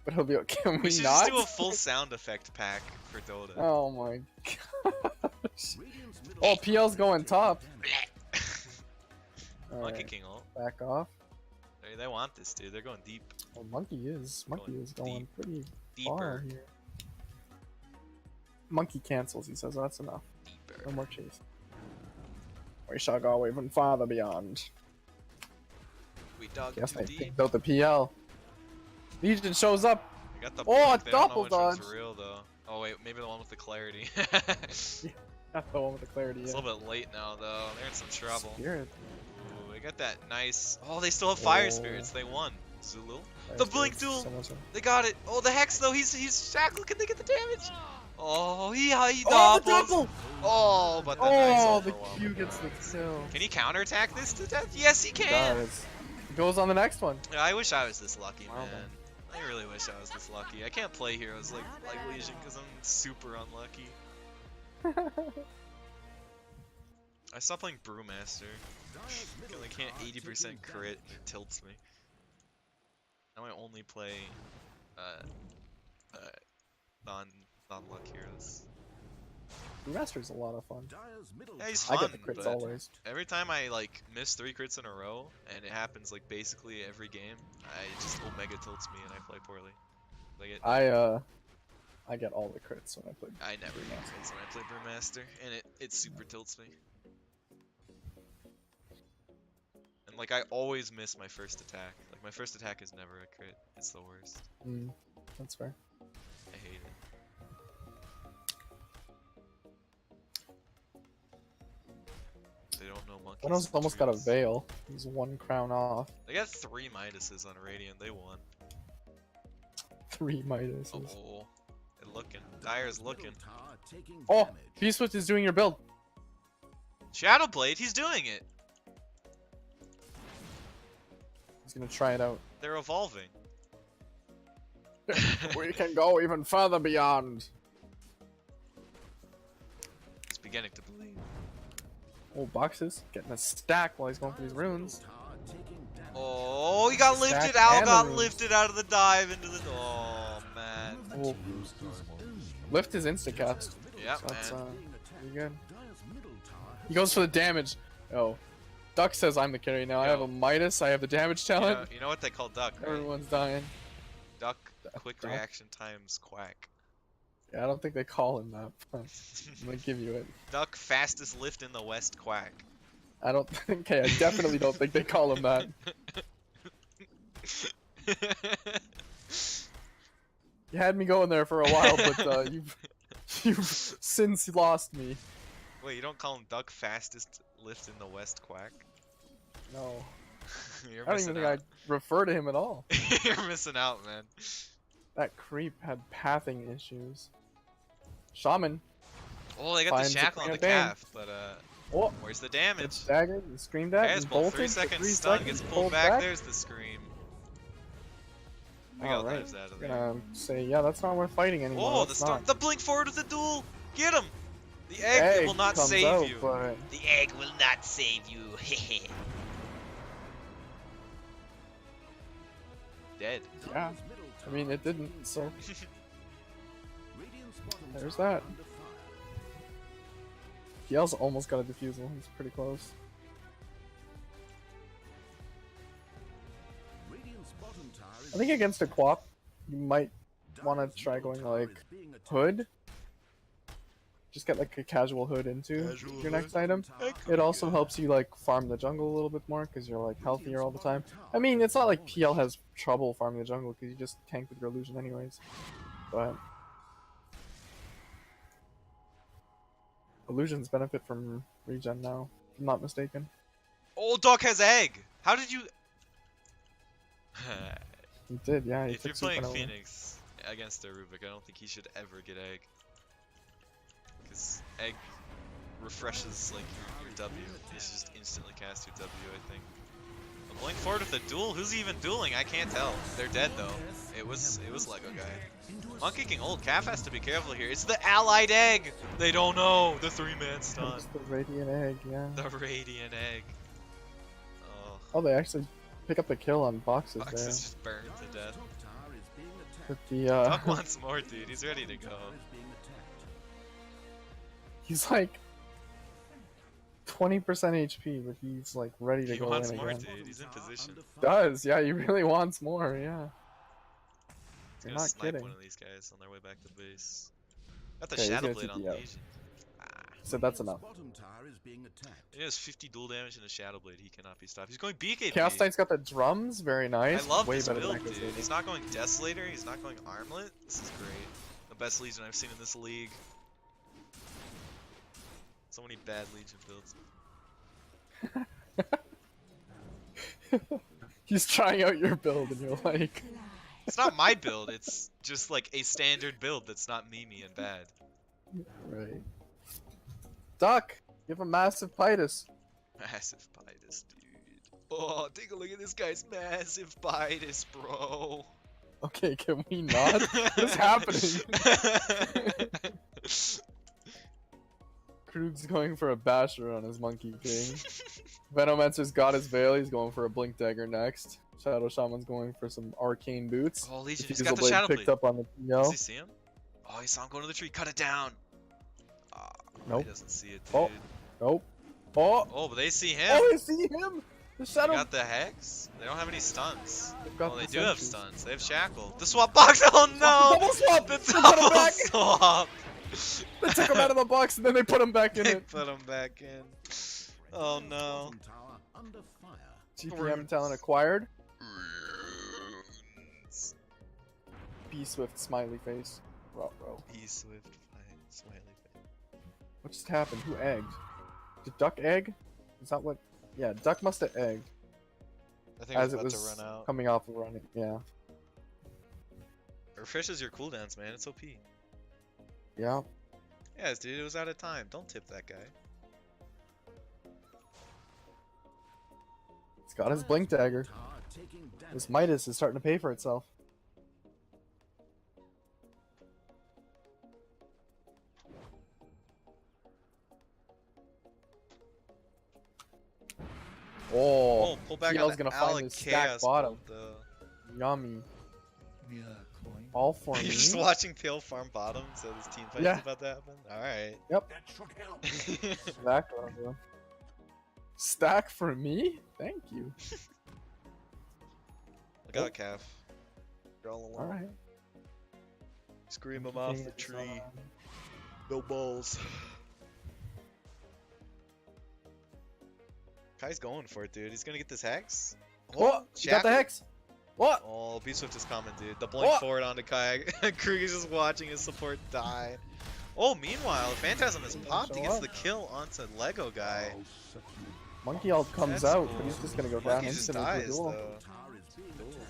But he'll be okay. Can We we should not? just do a full sound effect pack for Dota. Oh my gosh. Radiant's middle Oh, tower PL's going is top. damaged. Monkey Alright, King ult. back off. They want this, dude. They're going deep. Oh, Monkey is going deep. pretty far Deeper. here. Monkey cancels, he says, that's enough. Deeper. No more chase. We shall go even farther beyond. We dug Yes, too I deep. picked out the PL. Legion shows up. I got the Oh, book. a They don't know double which one's dodge. real, though. Oh, wait. Maybe the one with the clarity. Not the one with the clarity. It's a Yeah. little bit late now, though. They're in some trouble. Spirit. Ooh, they got that nice... Oh, they still have fire Oh. spirits. They won. Zulu. Fire The blink spirits, duel. so much- They got it. Oh, the Hex, though. He's shackled. Can they get the damage? Oh, he Oh, the doubles. double! Oh, but the nice Oh, the overwhelm. Q gets the kill. Can he counterattack this to death? Yes, he can. Does. Goes on the next one. Yeah, I wish I was this lucky, Wow, man. man. I really wish I was this lucky. I can't play heroes like Legion because I'm super unlucky. I stopped playing Brewmaster. Dire's middle I can't tower 80% taking crit. damage. It tilts me. Now I only play non-luck heroes. Brewmaster's a lot of fun. Dire's middle Yeah, he's I fun, get the crits but always. every time I like miss 3 crits in a row, and it happens like basically every game, I just Omega tilts me and I play poorly. Like it, I get all the crits when I play. I never get Brewmaster. crits when I play Brewmaster, and it super tilts me. And like I always miss my first attack. Like my first attack is never a crit. It's the worst. Mm, that's fair. I hate it. They don't know monkeys. Thanos and almost got a trees. veil. He's 1 crown off. They got 3 Midases on Radiant. They won. 3 Midases. Oh, they're looking. Dire's looking. Middle tower taking Oh, damage. Beastwitch is doing your build. Shadowblade, he's doing it. He's gonna try it out. They're evolving. We can go even further beyond. It's beginning to believe. Oh, boxes getting a stack while he's going for these Dire's middle runes. tower taking damage. Oh, he got Stack lifted. Al and the got runes. lifted out of the dive into the. Oh man. Oh, lift his insta cast. Yeah, So that's man. pretty good. Dire's middle tower He goes for the damage. Oh, Duck says I'm the carry now. I have Yo. a Midas. I have the damage talent. You know what they call Duck, right? Everyone's dying. Duck, quick Duck? reaction times Quack. Yeah, I don't think they call him that. But I'm gonna give you it. Duck, fastest lift in the West, Quack. I don't think. Okay, I definitely don't think they call him that. You had me going there for a while, but you've since lost me. Wait, you don't call him Duck, fastest lift in the West, Quack? No, You're I don't missing even think out. I refer to him at all. You're missing out, man. That creep had pathing issues. Shaman. Oh, they got the Finds a shackle on the campaign. Caff, but Oh, where's the damage? dagger, and screamed at, and Casball, bolted 3 for seconds 3 stun, seconds, gets pulled back. There's the scream. We got Alright, lives out of there. gonna say, yeah, that's not worth fighting anymore. Oh, the That's storm, not. the blink forward with the duel. Get him. The egg will not comes save out, you. But The egg will not save you. Dead. yeah, I mean it didn't. So Radiant's bottom There's tower that. under fire. Kiel's almost got a defusal. He's pretty close. Radiant's bottom tower is I think against a Quap, you might want to Dire's try middle going tower like is being attacked. hood. Just get like a casual hood into Casual your hood? next item. It also helps you like farm the jungle a little bit more because you're like healthier all the time. I mean, it's not like PL has trouble farming the jungle because you just tank with your illusion anyways. But illusions benefit from regen now, if I'm not mistaken. Oh, Doc has egg. How did you? He did, yeah. He If you're took playing Supernova. Phoenix against a Rubik, I don't think he should ever get egg. Because egg refreshes like your W. You should just instantly cast your W, I think. I'm going forward with a duel. Who's even dueling? I can't tell. They're dead though. It was Lego guy. Monkey King old. Calf has to be careful here. It's the allied egg. They don't know the 3-man stun. It's the Radiant Egg, yeah. The radiant egg. Oh, Oh, they actually pick up the kill on boxes Fox there. is just burned to death. Top tower is being attacked. With the Duck wants more, dude. He's ready to go. Tower is being attacked. he's like 20% HP, but he's like ready to He go wants in more, again. dude. He's in position. Does, yeah, he really wants more, yeah. He's You're gonna not snipe kidding. one of these guys on their way back to base. Got the Okay, he's Shadow gonna Blade on TP out. Legion. Ah, So that's Radiant's enough. bottom tower is being attacked. he has 50 dual damage and a Shadow Blade. He cannot be stopped. He's going BKB. Chaos Knight's got the drums, very nice. I love Way this better build, than Echo's dude. Lady. He's not going Desolator. He's not going Armlet. This is great. The best Legion I've seen in this league. So many bad Legion builds. He's trying out your build, and you're like, It's not my build. It's just like a standard build that's not memey and bad. right. Duck, you have a massive Pitus. Massive Pitus, dude. Oh, take a look at this guy's massive Pitus, bro. Okay, can we not? What's happening? Krug's going for a basher on his Monkey King. Venomancer's got his Veil, he's going for a Blink Dagger next. Shadow Shaman's going for some arcane boots. Oh, Legion, he's Diffusal got the Blade Shadow picked Blade. up on the Does PL. he see him? Oh, he saw him going to the tree. Cut it down. Ah, Nope. He doesn't see it, dude. Oh. Nope. Oh! Oh, but they see him. Oh, I see him! The They Shadow... got the Hex. They don't have any stuns. They've got Oh, they the do have sentries. stuns. They have Shackle. The swap box. Oh no! Double swap! The They put him double back! swap. They took him out of the box and then they put him back in They it. put him back in. Oh Radiant's no. bottom tower under fire. GPM talent acquired. B Swift smiley face. Ruh-roh. E Swift fine, smiley face. What just happened? Who egged? Did Duck egg? Is that what? Yeah, Duck must have egged I think I as was it about was to run out. coming off of running. Yeah. Refreshes your cooldowns, man. It's OP. Yeah. Yes, dude. It was out of time. Don't tip that guy. He's got his Blink Dagger. Tower taking damage. This Midas is starting to pay for itself. Oh, Oh, pull back PL's on the gonna find Alec his stack Chaos bottom. build, yummy. Yeah, coin. All for me. You're just watching PL farm bottom, so this team fight's Yeah. about to happen? Alright. That should help. Stack bro. Stack for me? Thank you. Look out, Caff. You're all alone. Alright. Scream him off the tree. No balls. Kai's going for it, dude. He's gonna get this hex. What? You got the Shackle. Hex? What? Oh, B-Swift is coming, dude. The blink What? forward onto Kai. Krug is just watching his support die. Oh, meanwhile, Phantasm has popped. He show gets up. the kill onto Lego guy. Monkey Alt comes That's out, cool. but he's just gonna go Monkey down just instantly. with the dies, duel. though. Tower is being Cool. attacked.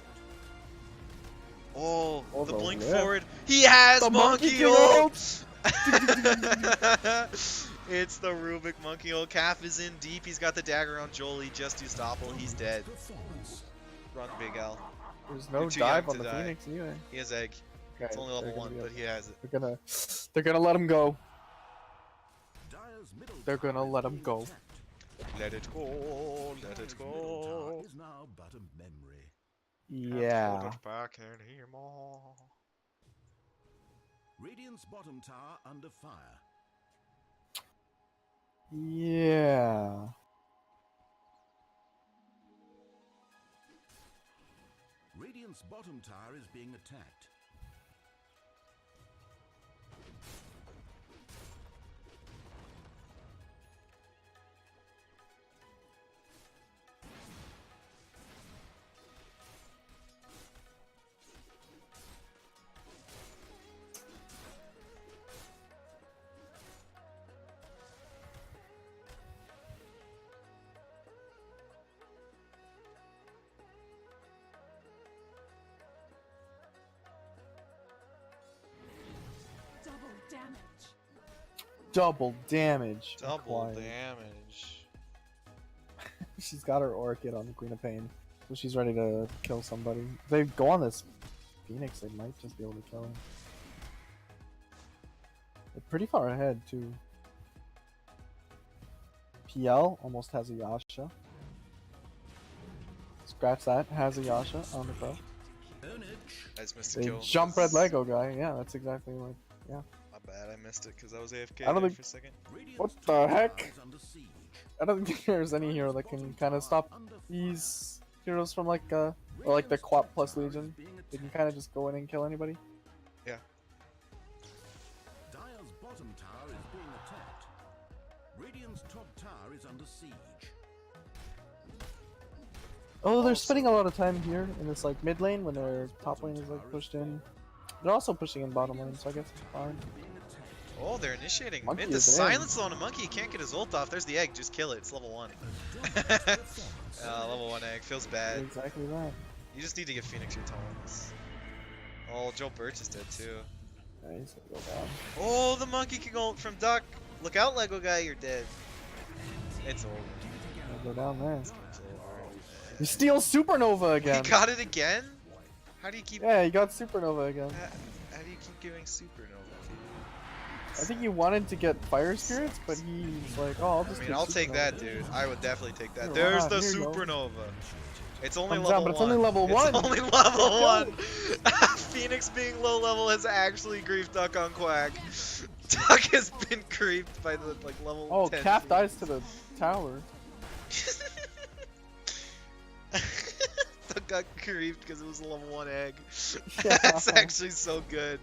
Oh, Oh, the the blink whip. forward. He has The Monkey Monkey King ult! ult! It's the Rubik monkey. Old Caff is in deep. He's got the dagger on Jolie. Just Eustopple. He's dead. Performance. Run, Big Al. There's no You're too young dive to on the die. Phoenix either. He has egg. Okay, It's only level they're gonna 1, be but he has it. They're gonna let him go. Dire's middle They're tower gonna is let him being go. attacked. Let it go. Let Dire's it middle tower go. is now but a memory. Can't Yeah. hold it back anymore. Radiant's bottom tower under fire. Yeah. Radiant's bottom tower is being attacked. Double damage. Double damage. Double applied. damage. She's got her Orchid on the Queen of Pain, so she's ready to kill somebody. If they go on this Phoenix, they might just be able to kill him. They're pretty far ahead, too. PL almost has a Yasha. Scratch that, has a Yasha on the pro. I just missed a They kill. jump red Lego guy, yeah, that's exactly like, yeah. My bad, I missed it because I was AFK I don't there think- for a second. Radiant's What the top heck? tower is under siege. I don't think there's any hero that can Bottom kind of tower stop under fire. these heroes from like, or like the Radiant's Quap top plus tower is Legion. being They can attacked. kind of just go in and kill anybody. Dire's bottom tower is being attacked. Radiant's top tower is under siege. Oh, they're Also- spending a lot of time here in this like mid lane when their top lane is like pushed in. They're also pushing in bottom lane, so I guess it's fine. Being attacked. Oh, they're initiating Monkey mid. The is in. silence on a monkey. He can't get his ult off. There's the egg. Just kill it. It's level 1. Level 1 egg. Feels bad. Exactly that. You just need to give Phoenix your tones. Oh, Joe Birch is dead too. Yeah, he's gonna go down. Oh, the monkey can go from duck. Look out, Lego guy. You're dead. It's over. He'll go down there. It's over. He steals Supernova again. He got it again? How do you keep... Yeah, he got Supernova again. How do you keep giving Supernova, dude? I think he wanted to get Fire Spirits, but he's like, oh, I'll I just mean, get I'll take Supernova. that, dude. I would definitely take that. Here, why There's not? the Here you go. Supernova. It's only Comes level out, but it's 1. only level 1. It's only level Go. 1. Phoenix being low level has actually griefed Duck on Quack. Duck has been creeped by the like level Oh, 10 Caff Phoenix. dies to the tower. Duck got creeped because it was a level 1 egg. Yeah. That's actually so good.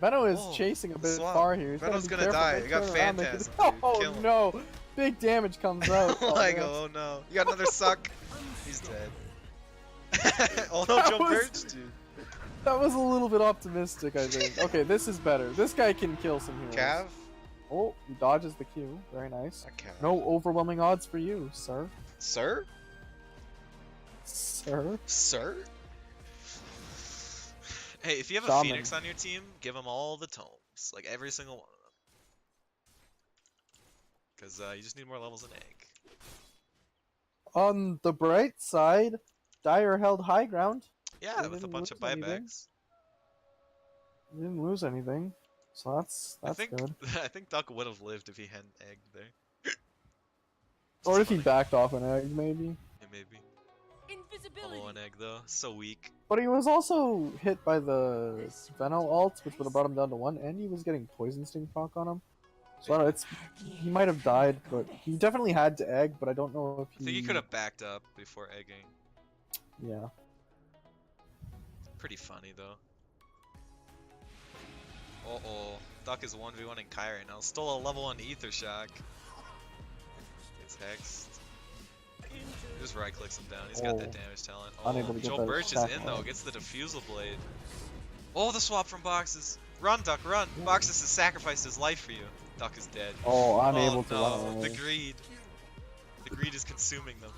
Venno is Oh, chasing a bit swap. far here. He's Venno's gotta be gonna careful. die. They He got turn around, they Phantasm, can- dude. Oh Kill him. no! Big damage comes out. Like, man. oh no. You got another suck. He's dead. Oh no, That Joe was- Birch, dude. That was a little bit optimistic, I think. Okay, this is better. This guy can kill some heroes. Cav? Oh, he dodges the Q. Very nice. Not Cav. No overwhelming odds for you, sir. Sir? Sir? Sir? Hey, if you have a Shaman. Phoenix on your team, give them all the tomes. Like, every single one of them. Because you just need more levels than egg. On the bright side, Dyer held high ground. Yeah, They with a didn't bunch of lose anything. buybacks. He didn't lose anything. So that's I think good. I think Duck would have lived if he hadn't egged there. Or if he backed off an egg, maybe. Yeah, maybe. Invisibility. Level 1 egg though. So weak. But he was also hit by the Venno ult, which would have brought him down to 1, and he was getting Poison Sting proc on him. So I don't know, he might have died, but he definitely had to egg, but I don't know if I think he could have backed up before egging. Yeah. Pretty funny though. Uh-oh. Duck is 1v1 in Kai right now. Stole a level 1 Ether Shock. Gets hexed. Just right clicks him down. He's got that Oh. damage talent. Unable Oh, to get Joe that Birch is attack in though. off. Gets the Diffusal Blade. Oh, the swap from Boxes. Run, Duck, run. Yeah. Boxes has sacrificed his life for you. Duck is dead. Oh, unable to no. run away. The greed. The greed is consuming them.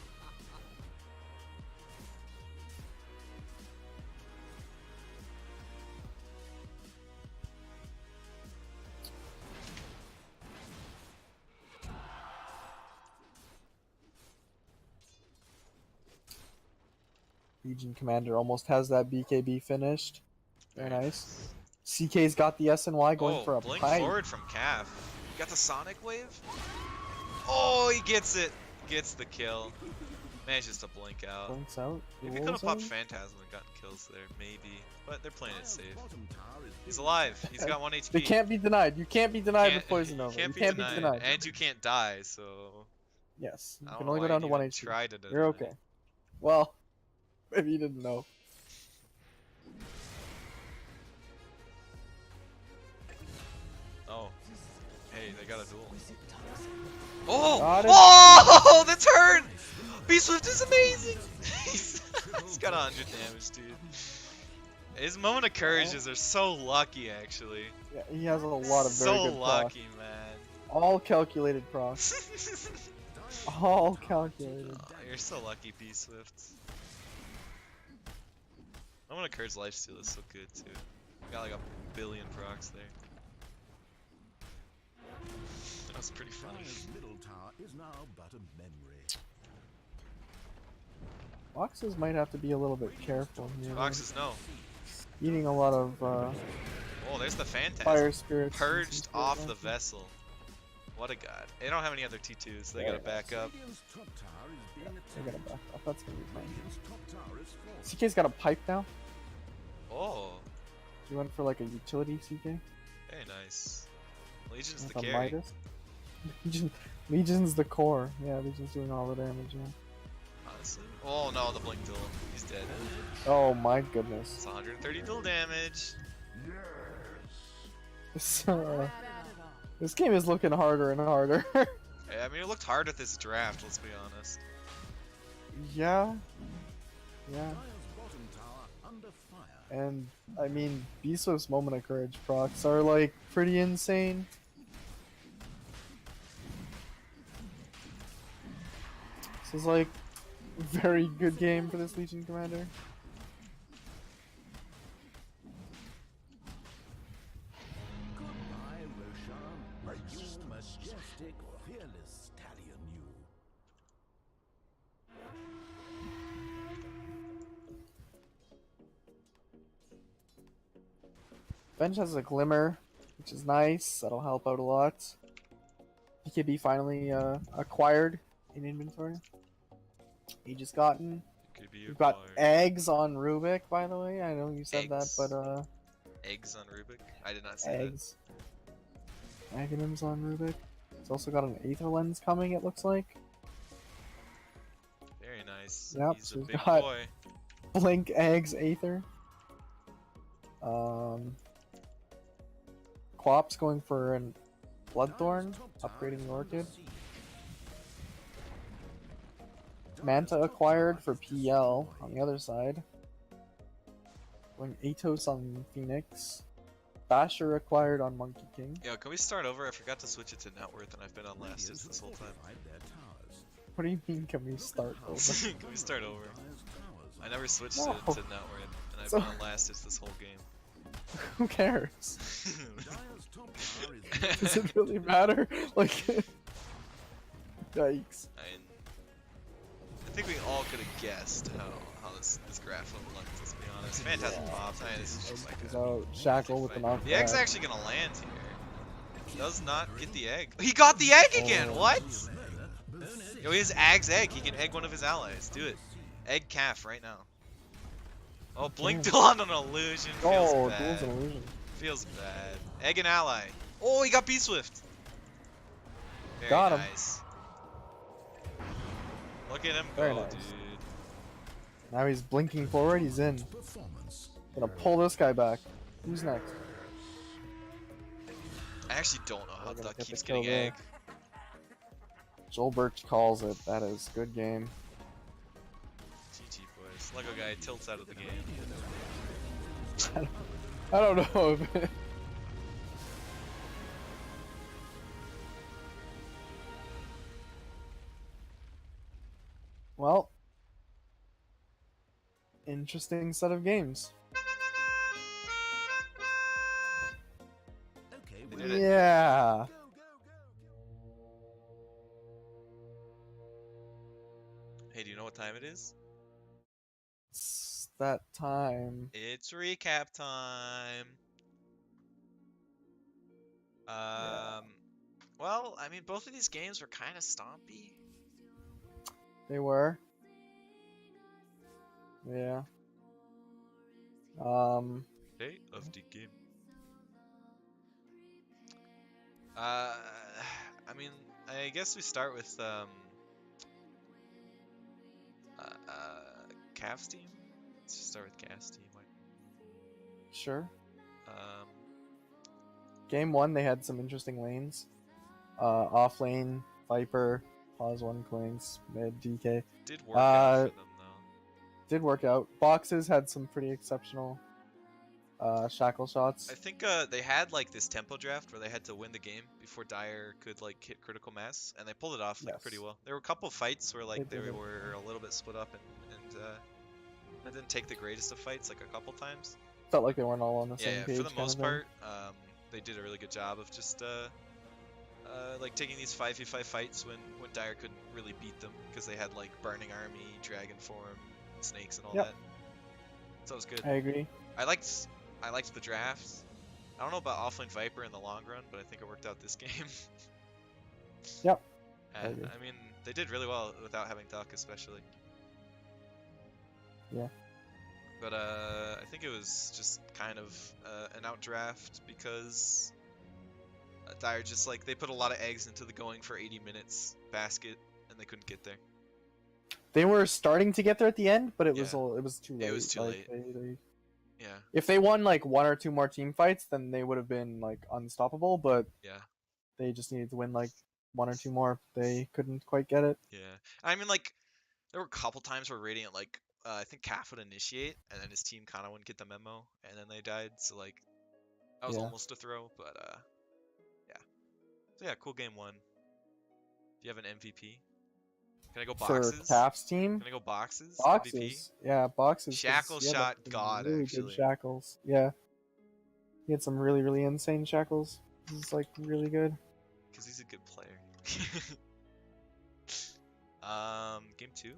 Legion Commander almost has that BKB finished. Very nice. CK's got the SNY going Oh, for a blink pipe. forward from Caff. Got the Sonic Wave? Oh, he gets it. Gets the kill. Manages to blink out. Blinks out. Maybe dual could have popped zone. Phantasm and gotten kills there. Maybe. But they're playing it safe. He's alive. He's got 1 HP. They can't be denied. You can't be denied with Can't- Poison you Nova. can't You be can't be denied. denied. And you can't die, so... Yes. You I can don't know only why go down you'd to 1 even HP. try to deny. You're okay. Well, maybe you didn't know. Oh. Hey, they got a duel. Oh! Got him. Oh! The turn! B-Swift is amazing! He's got 100 damage, dude. His moment of courages are so lucky, actually. Yeah, he has a lot of very so good procs. lucky, man. All calculated procs. All calculated. Oh, you're so lucky, B-Swift. Moment of courage lifesteal is so good, too. Got like 1 billion procs there. That was pretty funny. Dire's middle tower is now but a memory. Boxes might have to be a little bit careful here. Foxes, no. Eating a lot of Oh, there's the Phantasm. fire spirits. and some Purged spirit off the lances. vessel. What a god. They don't have any other T2s, so they gotta back up. Radiant's top tower is being They're gonna attacked. back off. That's gonna be fine. Radiant's top tower is falling. CK's got a pipe now. Oh, He went for like a utility CK. very nice. Legion's the With a carry. Midas. Legion's the core. Yeah, Legion's doing all the damage. Yeah. Honestly. Oh no, the blink duel. He's dead. Oh my goodness. It's 130 duel damage. This game is looking harder and harder. Yeah, I mean, it looked hard at this draft, let's be honest. Yeah. Yeah. Dire's bottom tower under fire. And I mean, Beast's Moment of Courage procs are like pretty insane. This is like a very good game for this Legion Commander. Goodbye, Roshan. You majestic, fearless stallion, you. Bench has a Glimmer, which is nice. That'll help out a lot. BKB finally acquired in inventory. He just gotten. Could be We've got acquired. eggs on Rubik, by the way. I know you said Eggs? that, but Eggs on Rubik? I did not see that. eggs. Aghanims on Rubik. It's also got an Aether Lens coming, it looks like. Very nice. Yep, He's so a we've big got- boy. Blink, eggs, Aether. Quap's going for an Bloodthorn, Dire's top tower upgrading is the under Orchid. siege. Manta Dire's top acquired tower for is PL destroyed. on the other side. Going Atos on Phoenix. Basher acquired on Monkey King. Yo, can we start over? I forgot to switch it to net worth and I've been on last Radiant this whole time. fortified their towers. What do you mean, can we start over? Can we start over? Dire's towers I never switched No. it to net worth and I've So- been on last this whole game. Who cares? Dire's top tower is Does it really matter? Like, yikes. I think we all could have guessed how this graph would look, let's be honest. Phantasm pops. I mean, this is just like He's a out. Shackle with the knockback. The egg's actually gonna land here. Does not get the egg. He got the egg again! Oh. What? Yo, he has Ag's egg. He can egg one of his allies. Do it. Egg Caff right now. Oh, blink Damn. on an illusion. Feels Oh, bad. duel's an illusion. Feels bad. Egg an ally. Oh, he got B-Swift. Very Got him. nice. Look at him Very go, nice. dude. Now he's blinking forward, he's in. performance. Gonna pull this guy back. Who's next? I actually don't know how We're gonna Duck get keeps the kill getting there. egg. Joel Birch calls it. That is good game. GG boys. Lego guy tilts out of the game. I don't know if Well, interesting set of games. Okay, They we did it. Yeah. Hey, do you know what time it is? It's that time. It's recap time. Well, I mean, both of these games were kind of stompy. They were. Yeah. Day of the game. I mean, I guess we start with Cavs team. Let's just start with Cavs team. Sure. Um, Game 1, they had some interesting lanes. Off lane, Viper, pause 1 Queens, mid DK. did work out for them though. Did work out. Boxes had some pretty exceptional shackle shots. I think they had like this tempo draft where they had to win the game before Dyer could like hit critical mass, and they pulled it off like pretty Yes. well. There were a couple fights where like They they did. were a little bit split up and I didn't take the greatest of fights like a couple times. Felt like they weren't all on the same Yeah, page. for the kind of most thing. part, they did a really good job of just like taking these 5v5 fights when Dyer couldn't really beat them because they had like Burning Army, Dragon Form, Snakes, and all Yep. that. So it was good. I agree. I liked the drafts. I don't know about Offlane Viper in the long run, but I think it worked out this game. Yep. And, agree. I mean, they did really well without having Duck, especially. Yeah. But I think it was just kind of an outdraft because Dyer just like they put a lot of eggs into the going for 80 minutes basket, and they couldn't get there. They were starting to get there at the end, but it was Yeah. it was too late. It was too Like, late. Yeah, if they won like 1 or 2 more team fights, then they would have been like unstoppable. But yeah, they just needed to win like 1 or 2 more. They couldn't quite get it. yeah. I mean, like there were a couple times where Radiant like I think Caff would initiate, and then his team kind of wouldn't get the memo, and then they died. So like that was Yeah. almost a throw, but yeah. So yeah, cool game 1. Do you have an MVP? Can I go For boxes? Caff's team, Can I go boxes? MVP? boxes. Yeah, boxes. 'cause Shackle he had, shot some god, really actually. good shackles. Yeah. He had some really, really insane shackles. This is like really good. Because he's a good player. Game 2.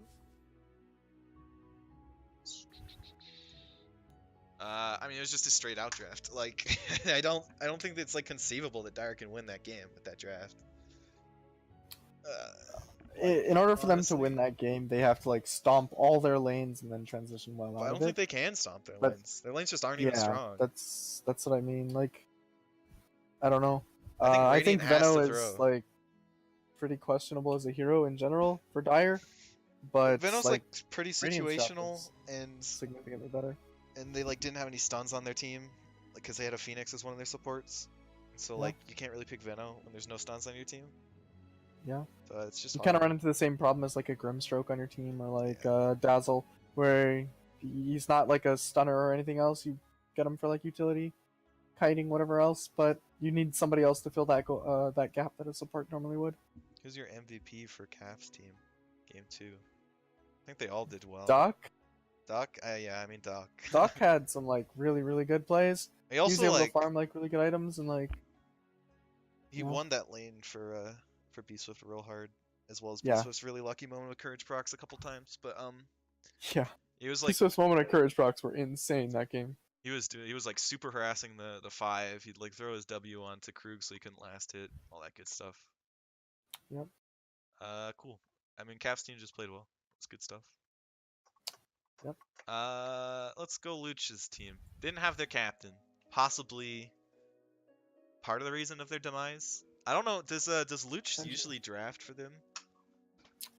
I mean, it was just a straight out draft. Like, I don't think it's like conceivable that Dyer can win that game with that draft. In order for them to honestly. win that game, they have to like stomp all their lanes and then transition well But out I don't of think it. they can stomp their But- lanes. Their lanes just aren't even strong. that's what I mean. Like, I don't know. I think I think Radiant has Veno to is throw. like pretty questionable as a hero in general for Dyer, but Venom's like pretty Radiant's stuff situational, is and significantly better. they like didn't have any stuns on their team, like because they had a Phoenix as one of their supports. And so Yeah. like you can't really pick Veno when there's no stuns on your team. Yeah. So it's just You hard. kind of run into the same problem as like a Grimstroke on your team or like Dazzle, where he's not like a stunner or anything else. You get him for like utility, kiting, whatever else, but you need somebody else to fill that that gap that a support normally would. Who's your MVP for Caff's team? Game 2. I think they all did well. Doc, Doc? Yeah, I mean Doc. Doc had some like really, really good plays. he He was also able like to farm like really good items and like he yeah. won that lane for B Swift real hard, as well as B Yeah. Swift's really lucky moment with Courage procs a couple times. But yeah. he was Like, like Swift's moment of courage procs were insane that game. he was like super harassing the 5. He'd like throw his W onto Krug so he couldn't last hit, all that good stuff. Yep. Cool. I mean, Caff's team just played well. It's good stuff. Yep. Let's go Luchs' team. Didn't have their captain. Possibly part of the reason of their demise. I don't know. Does Luchs usually draft for them?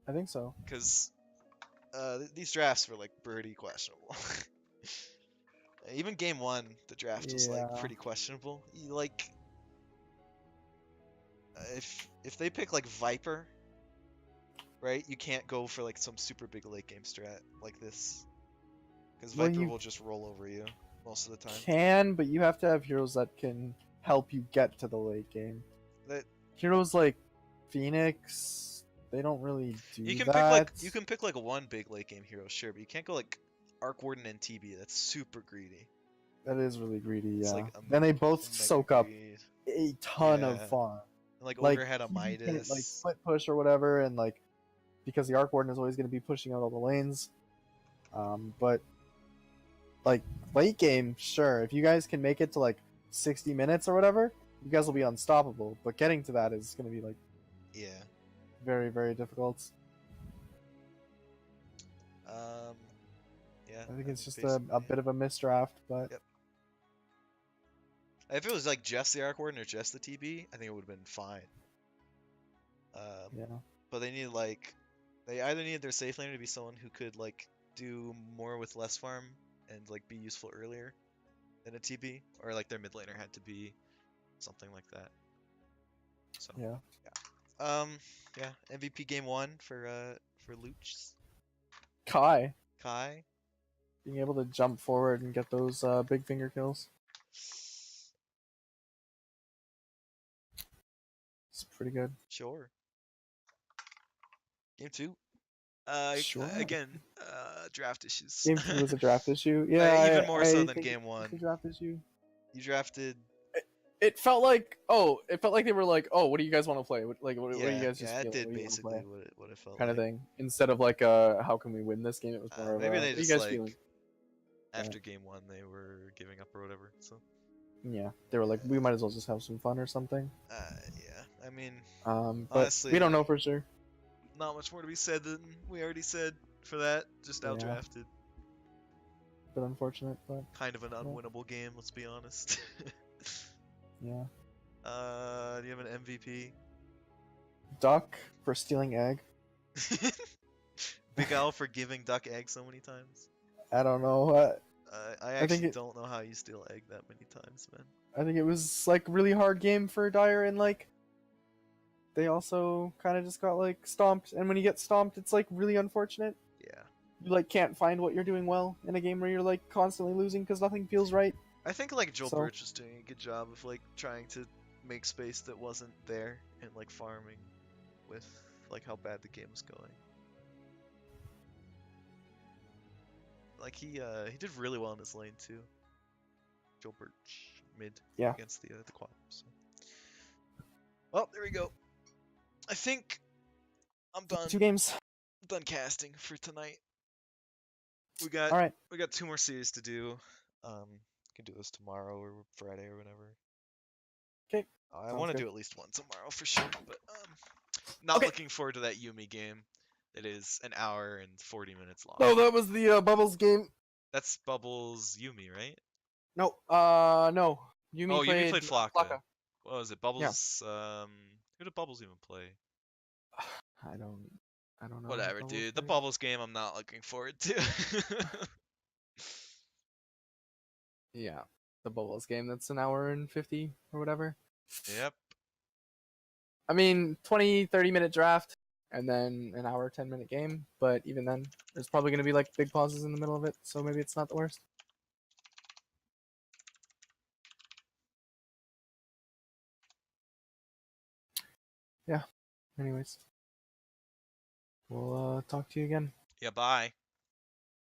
I think so. Because these drafts were like pretty questionable. Even game 1, the draft was like Yeah. pretty questionable. Like if they pick like Viper, right? You can't go for like some super big late game strat like this, because Well, Viper you will just roll over you most of the time. Can, but you have to have heroes that can help you get to the late game. That Heroes like Phoenix, they don't really do you can that. pick like one big late game hero, sure, but you can't go like Arc Warden and TB. That's super greedy. That is really greedy, It's yeah. like Then they both mega soak up greed. a ton Yeah. of farm. And, like Like Ogre had a TB can, Midas. like split push or whatever, and like because the Arc Warden is always going to be pushing out all the lanes. But like late game, sure. If you guys can make it to like 60 minutes or whatever, you guys will be unstoppable. But getting to that is going to be like Yeah. very, very difficult. Um. Yeah. I think it's just a basically, bit of a misdraft, but Yep. If it was like just the arc warden or just the TB, I think it would have been fine. yeah. But they need like, they either needed their safe laner to be someone who could like do more with less farm and like be useful earlier than a TB, or like their mid laner had to be something like that. So Yeah. yeah, MVP game 1 for Luchs. Kai Kai. being able to jump forward and get those big finger kills. It's pretty good. Sure. Game 2. Sure. Again, draft issues. Game 2 was a draft issue. Yeah, Even more so I than think game it's 1. a draft issue. You drafted. It felt like they were like, oh, what do you guys want to play? What do you guys just Yeah, feel? it did What do you wanna basically play? what it felt Kind like. of thing. Instead of like how can we win this game? It was more of Maybe a, they what are you just guys like feeling? after game 1 they were giving up or whatever. So Yeah, they were like, we might as well just have some fun or something. yeah, I mean, But honestly, we don't know for sure. not much more to be said than we already said for that. Just Yeah. outdrafted. Bit unfortunate, but Kind of an unwinnable game, let's be honest. yeah. Do you have an MVP? Duck for stealing egg. Big Al for giving Duck egg so many times. I don't know. I think actually it- don't know how you steal egg that many times, man. I think it was like really hard game for Dyer, and like they also kind of just got like stomped. And when you get stomped, it's like really unfortunate. Yeah. You like can't find what you're doing well in a game where you're like constantly losing because nothing feels right. I think like Joel So- Birch was doing a good job of like trying to make space that wasn't there and like farming with like how bad the game was going. Like he did really well in his lane too. Joel Birch mid Yeah. against the quad. So. Well, there we go. I think I'm done. 2 games. Done casting for tonight. All right. We got 2 more series to do. Can do this tomorrow or Friday or whenever. 'Kay. I Sounds want to good. do at least one tomorrow for sure, but not Okay. looking forward to that Yumi game. It is an hour and 40 minutes long. No, that was the Bubbles game. That's Bubbles Yumi, right? No, no. Yumi Yumi played Flocka. Flocka. What was it? Bubbles. Who did Bubbles even play? I don't know. Whatever, Bubbles dude. The played. Bubbles game, I'm not looking forward to. Yeah, the Bubbles game. That's an hour and 50 or whatever. Yep. I mean, 20, 30-minute draft, and then an hour, 10-minute game. But even then, there's probably going to be like big pauses in the middle of it, so maybe it's not the worst. Yeah. Anyways, we'll talk to you again. Yeah. Bye.